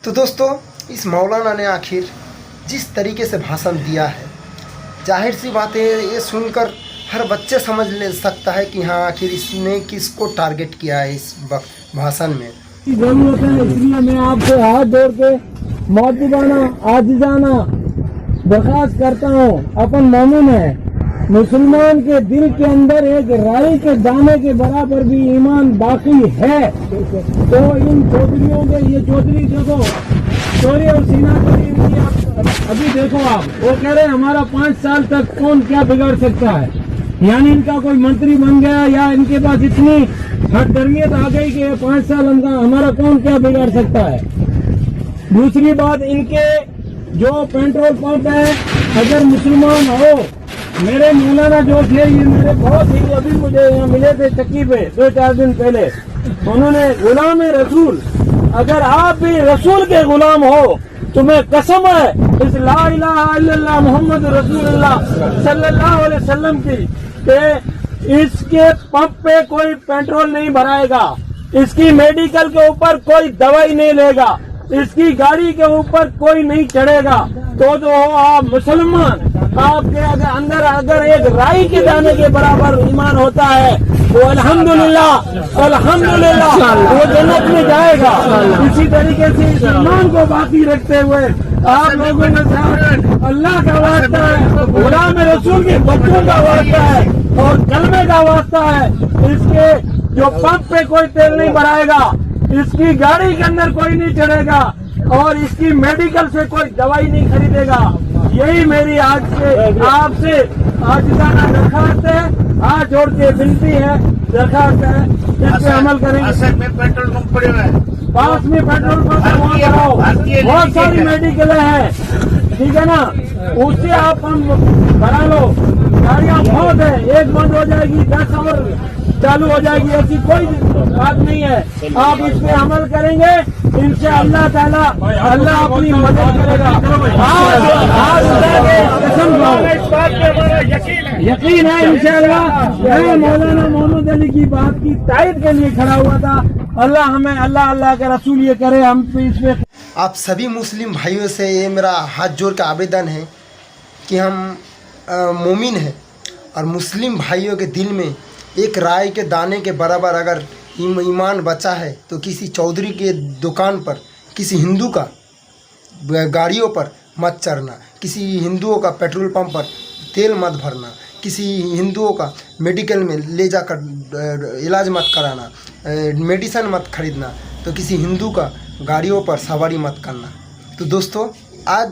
तो दोस्तों, इस मौलाना ने आखिर जिस तरीके से भाषण दिया है, जाहिर सी बात है ये सुनकर हर बच्चे समझ ले सकता है कि हाँ आखिर इसने किसको टारगेट किया है इस वक्त भाषण में। जरूरत है, इसलिए मैं आपसे हाथ जोड़ के मौजूदाना आजिजाना दरखास्त करता हूँ। अपन मोमिन है, मुसलमान के दिल के अंदर एक राई के दाने के बराबर भी ईमान बाकी है। तो इन चौधरीयों के, ये चौधरी देखो, चोरी और सीना चोरी इनकी आप अभी देखो आप, वो कह रहे हैं हमारा 5 साल तक कौन क्या बिगाड़ सकता है। यानी इनका कोई मंत्री बन गया या इनके पास इतनी हठधर्मियत आ गई कि 5 साल हमारा कौन क्या बिगाड़ सकता है। दूसरी बात, इनके जो पेट्रोल पंप है, अगर मुसलमान हो, मेरे मौलाना जो थे ये मेरे बहुत ही अभी मुझे यहाँ मिले थे चक्की पे 2-4 दिन पहले, उन्होंने गुलाम रसूल, अगर आप भी रसूल के गुलाम हो, तुम्हें कसम है इस ला इलाहा इल्लल्लाह मोहम्मद रसूलुल्लाह सल्लल्लाहु अलैहि वसल्लम की, कि इसके पंप पे कोई पेट्रोल नहीं भराएगा, इसकी मेडिकल के ऊपर कोई दवाई नहीं लेगा, इसकी गाड़ी के ऊपर कोई नहीं चढ़ेगा। तो जो हो आप मुसलमान, आपके अंदर अगर एक राई के दाने के बराबर ईमान होता है, वो अल्हम्दुलिल्लाह अल्हम्दुलिल्लाह वो जन्नत में जाएगा। इसी तरीके से इस ईमान को बाकी रखते हुए आप लोगों ने साथ अल्लाह का वास्ता है, गुलाम रसूल के बच्चों का वास्ता है और कलमे का वास्ता है, इसके जो पंप पे कोई तेल नहीं भराएगा, इसकी गाड़ी के अंदर कोई नहीं चढ़ेगा और इसकी मेडिकल से कोई दवाई नहीं खरीदेगा। यही मेरी आज से आपसे आजिज़ाना दरखास्त है, हाथ जोड़ के विनती है, दरखास्त है, इस पे अमल करेंगे। में पेट्रोल पंप पड़े हुए हैं, पास में पेट्रोल पंप कराओ, बहुत सारी मेडिकल है, ठीक है ना, उससे आप हम भरा लो। गाड़ियाँ बहुत है, एक बंद हो जाएगी 10 और चालू हो जाएगी, ऐसी कोई बात नहीं है। आप इस पे अमल करेंगे, इंशाअल्लाह ताला अल्लाह अपनी मदद करेगा। यकीन है इंशाअल्लाह। मैं मौलाना मोहम्मद अली की बात की तायद के लिए खड़ा हुआ था। अल्लाह हमें, अल्लाह के रसूल ये करे, हम पे इस पे। आप सभी मुस्लिम भाइयों से ये मेरा हाथ जोड़ का आवेदन है कि हम मोमिन हैं और मुस्लिम भाइयों के दिल में एक राई के दाने के बराबर अगर ईमान बचा है, तो किसी चौधरी के दुकान पर, किसी हिंदू का गाड़ियों पर मत चढ़ना, किसी हिंदुओं का पेट्रोल पंप पर तेल मत भरना, किसी हिंदुओं का मेडिकल में ले जाकर इलाज मत कराना, मेडिसिन मत खरीदना, तो किसी हिंदू का गाड़ियों पर सवारी मत करना। तो दोस्तों, आज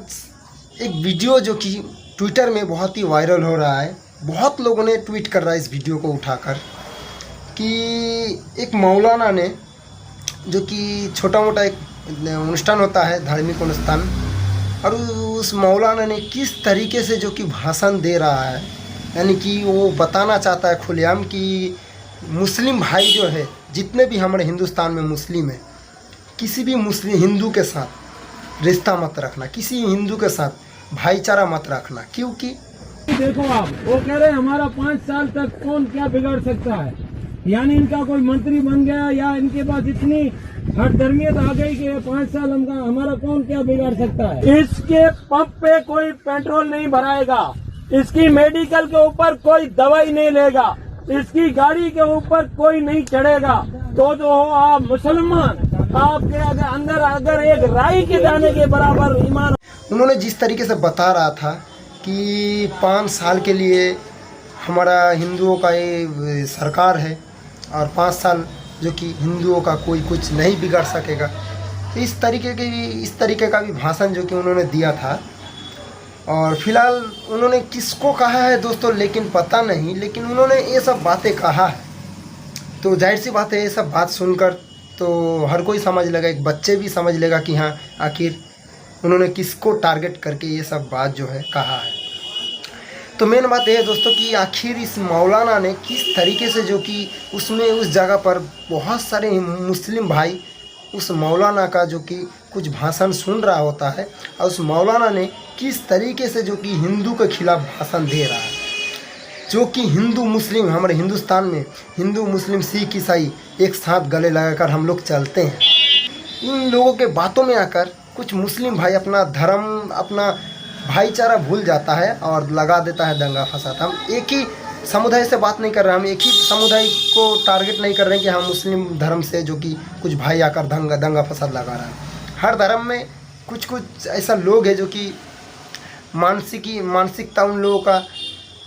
एक वीडियो जो कि ट्विटर में बहुत ही वायरल हो रहा है, बहुत लोगों ने ट्वीट कर रहा है इस वीडियो को उठाकर, कि एक मौलाना ने, जो कि छोटा मोटा एक अनुष्ठान होता है, धार्मिक अनुष्ठान, और उस मौलाना ने किस तरीके से जो कि भाषण दे रहा है, यानी कि वो बताना चाहता है खुलेआम कि मुस्लिम भाई जो है, जितने भी हमारे हिंदुस्तान में मुस्लिम है, किसी भी मुस्लिम हिंदू के साथ रिश्ता मत रखना, किसी हिंदू के साथ भाईचारा मत रखना, क्योंकि देखो आप, वो कह रहे हैं हमारा 5 साल तक कौन क्या बिगाड़ सकता है। यानी इनका कोई मंत्री बन गया या इनके पास इतनी हठधर्मियत आ गई कि 5 साल हमारा कौन क्या बिगाड़ सकता है। इसके पंप पे कोई पेट्रोल नहीं भराएगा, इसकी मेडिकल के ऊपर कोई दवाई नहीं लेगा, इसकी गाड़ी के ऊपर कोई नहीं चढ़ेगा। तो जो हो आप मुसलमान, आपके अंदर अगर एक राई के दाने के बराबर ईमान। उन्होंने जिस तरीके से बता रहा था कि 5 साल के लिए हमारा हिंदुओं का ये सरकार है और 5 साल जो कि हिंदुओं का कोई कुछ नहीं बिगाड़ सकेगा, तो इस तरीके का भी भाषण जो कि उन्होंने दिया था। और फिलहाल उन्होंने किसको कहा है दोस्तों लेकिन पता नहीं, लेकिन उन्होंने ये सब बातें कहा है, तो जाहिर सी बात है ये सब बात सुनकर तो हर कोई समझ लेगा, एक बच्चे भी समझ लेगा कि हाँ आखिर उन्होंने किसको टारगेट करके ये सब बात जो है कहा है। तो मेन बात यह है दोस्तों कि आखिर इस मौलाना ने किस तरीके से, जो कि उसमें उस जगह पर बहुत सारे मुस्लिम भाई उस मौलाना का जो कि कुछ भाषण सुन रहा होता है, और उस मौलाना ने किस तरीके से जो कि हिंदू के खिलाफ भाषण दे रहा है, जो कि हिंदू मुस्लिम हमारे हिंदुस्तान में हिंदू मुस्लिम सिख ईसाई एक साथ गले लगाकर हम लोग चलते हैं। इन लोगों के बातों में आकर कुछ मुस्लिम भाई अपना धर्म, अपना भाईचारा भूल जाता है और लगा देता है दंगा फसाद। हम एक ही समुदाय से बात नहीं कर रहे हैं, हम एक ही समुदाय को टारगेट नहीं कर रहे हैं कि हम मुस्लिम धर्म से जो कि कुछ भाई आकर दंगा फसाद लगा रहा है। हर धर्म में कुछ कुछ ऐसा लोग हैं जो कि मानसिकता उन लोगों का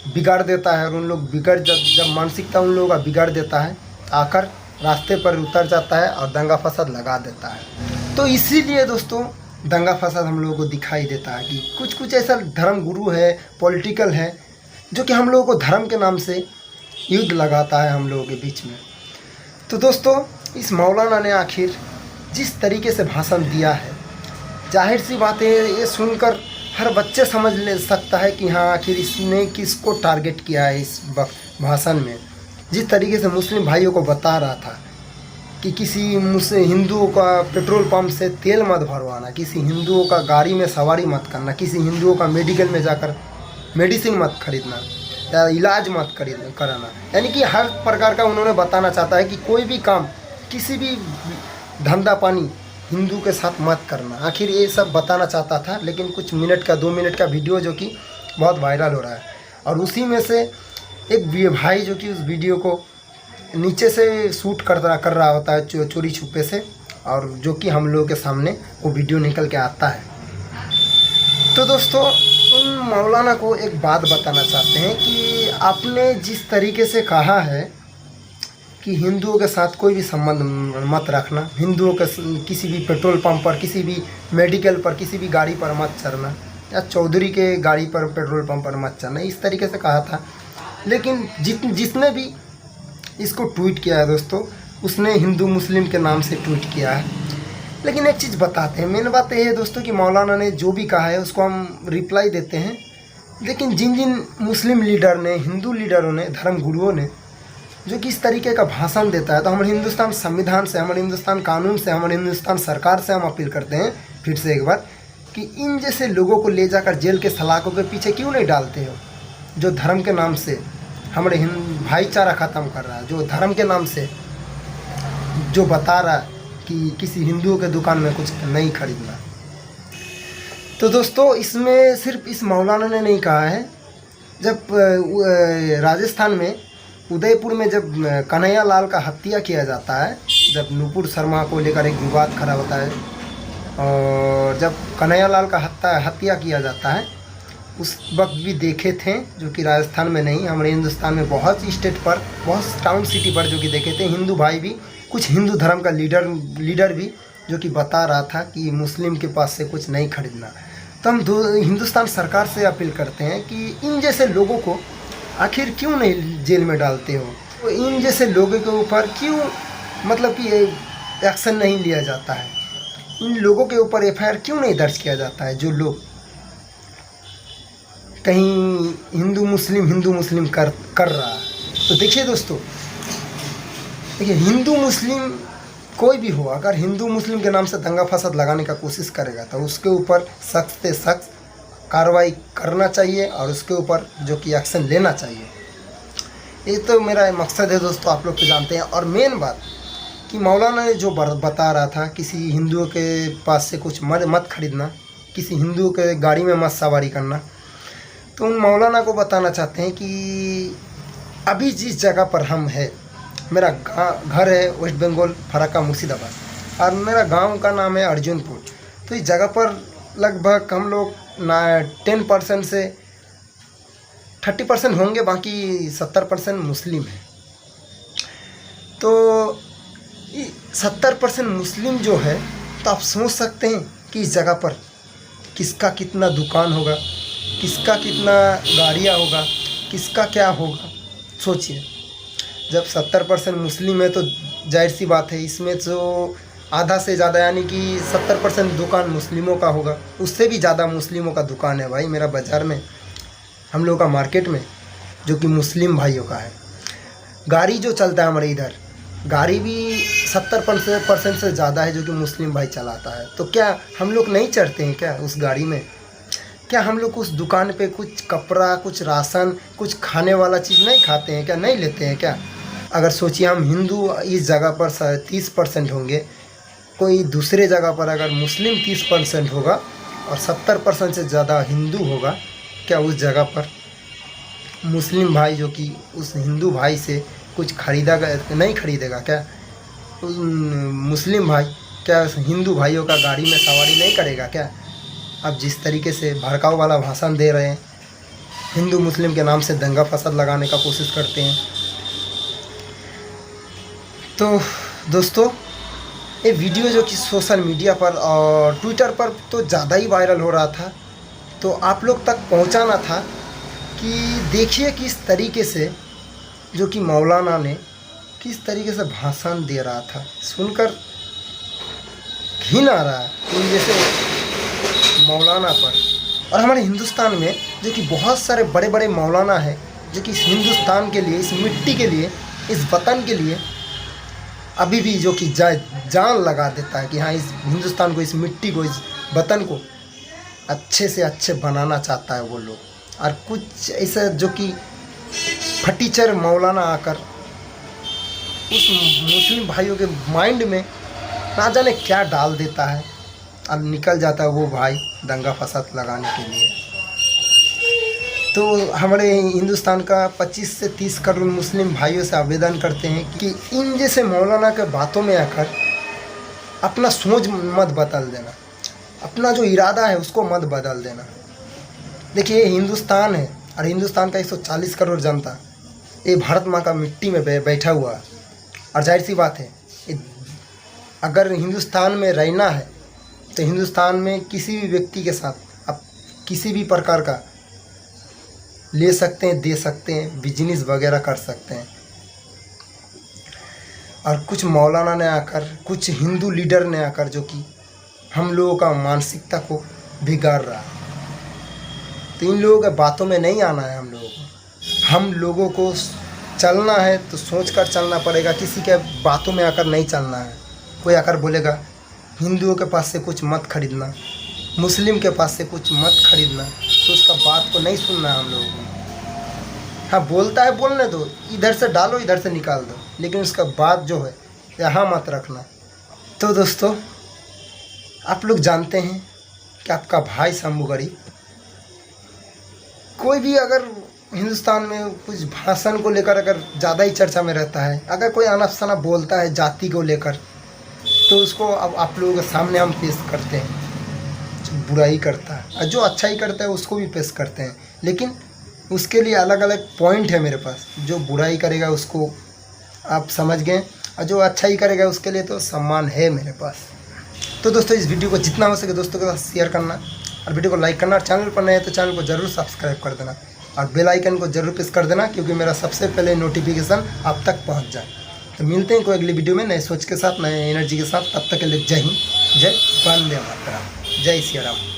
बिगाड़ देता है, और उन लोग जब मानसिकता उन लोगों का बिगाड़ देता है, आकर रास्ते पर उतर जाता है और दंगा फसाद लगा देता है। तो इसीलिए दोस्तों दंगा फसाद हम लोगों को दिखाई देता है कि कुछ कुछ ऐसा धर्म गुरु है, पॉलिटिकल है, जो कि हम लोगों को धर्म के नाम से युद्ध लगाता है हम लोगों के बीच में। तो दोस्तों इस मौलाना ने आखिर जिस तरीके से भाषण दिया है, जाहिर सी बात है ये सुनकर हर बच्चे समझ ले सकता है कि हाँ आखिर इसने किसको टारगेट किया है। इस भाषण में जिस तरीके से मुस्लिम भाइयों को बता रहा था कि किसी हिंदुओं का पेट्रोल पंप से तेल मत भरवाना, किसी हिंदुओं का गाड़ी में सवारी मत करना, किसी हिंदुओं का मेडिकल में जाकर मेडिसिन मत खरीदना या इलाज मत कराना, यानी कि हर प्रकार का उन्होंने बताना चाहता है कि कोई भी काम, किसी भी धंधा पानी हिंदू के साथ मत करना। आखिर ये सब बताना चाहता था, लेकिन कुछ मिनट का 2 मिनट का वीडियो जो कि बहुत वायरल हो रहा है, और उसी में से एक भाई जो कि उस वीडियो को नीचे से शूट कर रहा होता है चोरी छुपे से, और जो कि हम लोगों के सामने वो वीडियो निकल के आता है। तो दोस्तों उन मौलाना को एक बात बताना चाहते हैं कि आपने जिस तरीके से कहा है कि हिंदुओं के साथ कोई भी संबंध मत रखना, हिंदुओं के किसी भी पेट्रोल पंप पर, किसी भी मेडिकल पर, किसी भी गाड़ी पर मत चढ़ना, या चौधरी के गाड़ी पर पेट्रोल पंप पर मत चढ़ना, इस तरीके से कहा था। लेकिन जिसने भी इसको ट्वीट किया है दोस्तों, उसने हिंदू मुस्लिम के नाम से ट्वीट किया है। लेकिन एक चीज़ बताते हैं, मेन बात यह है दोस्तों कि मौलाना ने जो भी कहा है उसको हम रिप्लाई देते हैं, लेकिन जिन जिन मुस्लिम लीडर ने, हिंदू लीडरों ने, धर्म गुरुओं ने जो कि इस तरीके का भाषण देता है, तो हमारे हिंदुस्तान संविधान से, हमारे हिंदुस्तान कानून से, हमारे हिंदुस्तान सरकार से हम अपील करते हैं फिर से एक बार कि इन जैसे लोगों को ले जाकर जेल के सलाखों के पीछे क्यों नहीं डालते हो, जो धर्म के नाम से हमारे भाईचारा ख़त्म कर रहा है, जो धर्म के नाम से जो बता रहा है कि किसी हिंदुओं के दुकान में कुछ नहीं खरीदना। तो दोस्तों इसमें सिर्फ इस मौलाना ने नहीं कहा है। जब राजस्थान में उदयपुर में जब कन्हैया लाल का हत्या किया जाता है, जब नुपुर शर्मा को लेकर एक विवाद खड़ा होता है, और जब कन्हैया लाल का हत्या किया जाता है, उस वक्त भी देखे थे, जो कि राजस्थान में नहीं, हमारे हिंदुस्तान में बहुत स्टेट पर, बहुत टाउन सिटी पर जो कि देखे थे, हिंदू भाई भी, कुछ हिंदू धर्म का लीडर भी जो कि बता रहा था कि मुस्लिम के पास से कुछ नहीं खरीदना। तो हम हिंदुस्तान सरकार से अपील करते हैं कि इन जैसे लोगों को आखिर क्यों नहीं जेल में डालते हो, तो इन जैसे लोगों के ऊपर क्यों मतलब कि एक्शन नहीं लिया जाता है, इन लोगों के ऊपर FIR क्यों नहीं दर्ज किया जाता है, जो लोग कहीं हिंदू मुस्लिम कर रहा है। तो देखिए दोस्तों, देखिए हिंदू मुस्लिम कोई भी हो, अगर हिंदू मुस्लिम के नाम से दंगा फसाद लगाने का कोशिश करेगा तो उसके ऊपर सख्त से सख्त कार्रवाई करना चाहिए, और उसके ऊपर जो कि एक्शन लेना चाहिए। ये तो मेरा मकसद है दोस्तों, आप लोग तो जानते हैं। और मेन बात कि मौलाना ने जो बता रहा था किसी हिंदुओं के पास से कुछ मत खरीदना, किसी हिंदुओं के गाड़ी में मत सवारी करना, तो उन मौलाना को बताना चाहते हैं कि अभी जिस जगह पर हम हैं, मेरा घर है वेस्ट बंगाल फराक्का मुर्शिदाबाद, और मेरा गांव का नाम है अर्जुनपुर। तो इस जगह पर लगभग हम लोग 10% से 30% होंगे, बाकी 70% मुस्लिम हैं। तो 70% मुस्लिम जो है, तो आप सोच सकते हैं कि इस जगह पर किसका कितना दुकान होगा, किसका कितना गाड़ियाँ होगा, किसका क्या होगा। सोचिए, जब 70% मुस्लिम है तो जाहिर सी बात है इसमें तो आधा से ज़्यादा यानी कि 70% दुकान मुस्लिमों का होगा, उससे भी ज़्यादा मुस्लिमों का दुकान है भाई मेरा बाज़ार में, हम लोगों का मार्केट में, जो कि मुस्लिम भाइयों का है। गाड़ी जो चलता है हमारे इधर, गाड़ी भी 70% से ज़्यादा है जो कि मुस्लिम भाई चलाता है। तो क्या हम लोग नहीं चढ़ते हैं क्या उस गाड़ी में? क्या हम लोग उस दुकान पे कुछ कपड़ा, कुछ राशन, कुछ खाने वाला चीज़ नहीं खाते हैं क्या, नहीं लेते हैं क्या? अगर सोचिए हम हिंदू इस जगह पर 30% होंगे, कोई दूसरे जगह पर अगर मुस्लिम 30% होगा और 70% से ज़्यादा हिंदू होगा, क्या उस जगह पर मुस्लिम भाई जो कि उस हिंदू भाई से कुछ नहीं खरीदेगा क्या? उस मुस्लिम भाई क्या उस हिंदू भाइयों का गाड़ी में सवारी नहीं करेगा क्या? अब जिस तरीके से भड़काऊ वाला भाषण दे रहे हैं, हिंदू मुस्लिम के नाम से दंगा फसाद लगाने का कोशिश करते हैं। तो दोस्तों, ये वीडियो जो कि सोशल मीडिया पर और ट्विटर पर तो ज़्यादा ही वायरल हो रहा था, तो आप लोग तक पहुंचाना था कि देखिए किस तरीके से जो कि मौलाना ने किस तरीके से भाषण दे रहा था। सुनकर घिन आ रहा है इन जैसे मौलाना पर। और हमारे हिंदुस्तान में जो कि बहुत सारे बड़े बड़े मौलाना हैं जो कि इस हिंदुस्तान के लिए, इस मिट्टी के लिए, इस वतन के लिए अभी भी जो कि जान लगा देता है कि हाँ, इस हिंदुस्तान को, इस मिट्टी को, इस वतन को अच्छे से अच्छे बनाना चाहता है वो लोग। और कुछ ऐसा जो कि फटीचर मौलाना आकर उस मुस्लिम भाइयों के माइंड में ना जाने क्या डाल देता है और निकल जाता है वो भाई दंगा फसाद लगाने के लिए। तो हमारे हिंदुस्तान का 25 से 30 करोड़ मुस्लिम भाइयों से आवेदन करते हैं कि इन जैसे मौलाना के बातों में आकर अपना सोच मत बदल देना, अपना जो इरादा है उसको मत बदल देना। देखिए, ये हिंदुस्तान है और हिंदुस्तान का 140 करोड़ जनता ये भारत माँ का मिट्टी में बैठा हुआ है। और जाहिर सी बात है, अगर हिंदुस्तान में रहना है तो हिंदुस्तान में किसी भी व्यक्ति के साथ आप किसी भी प्रकार का ले सकते हैं, दे सकते हैं, बिजनेस वगैरह कर सकते हैं। और कुछ मौलाना ने आकर, कुछ हिंदू लीडर ने आकर जो कि हम लोगों का मानसिकता को बिगाड़ रहा है, तो इन लोगों के बातों में नहीं आना है। हम लोगों को चलना है तो सोच कर चलना पड़ेगा, किसी के बातों में आकर नहीं चलना है। कोई आकर बोलेगा हिंदुओं के पास से कुछ मत खरीदना, मुस्लिम के पास से कुछ मत खरीदना, तो उसका बात को नहीं सुनना है हम लोगों को। हाँ, बोलता है बोलने दो, इधर से डालो इधर से निकाल दो, लेकिन उसका बात जो है यहाँ मत रखना। तो दोस्तों, आप लोग जानते हैं कि आपका भाई शंभू गरीब कोई भी अगर हिंदुस्तान में कुछ भाषण को लेकर अगर ज़्यादा ही चर्चा में रहता है, अगर कोई अनाप शनाप बोलता है जाति को लेकर, तो उसको अब आप लोगों के सामने हम पेश करते हैं। जो बुराई करता है और जो अच्छाई करता है उसको भी पेश करते हैं, लेकिन उसके लिए अलग अलग पॉइंट है मेरे पास। जो बुराई करेगा उसको आप समझ गए, और जो अच्छाई करेगा उसके लिए तो सम्मान है मेरे पास। तो दोस्तों, इस वीडियो को जितना हो सके दोस्तों के साथ शेयर करना और वीडियो को लाइक करना। और चैनल पर नए हैं तो चैनल को ज़रूर सब्सक्राइब कर देना और बेल आइकन को ज़रूर प्रेस कर देना, क्योंकि मेरा सबसे पहले नोटिफिकेशन आप तक पहुंच जाए। तो मिलते हैं कोई अगली वीडियो में नए सोच के साथ, नए एनर्जी के साथ। तब तक के लिए जय हिंद, जय वंदे मातरम, जय श्री राम।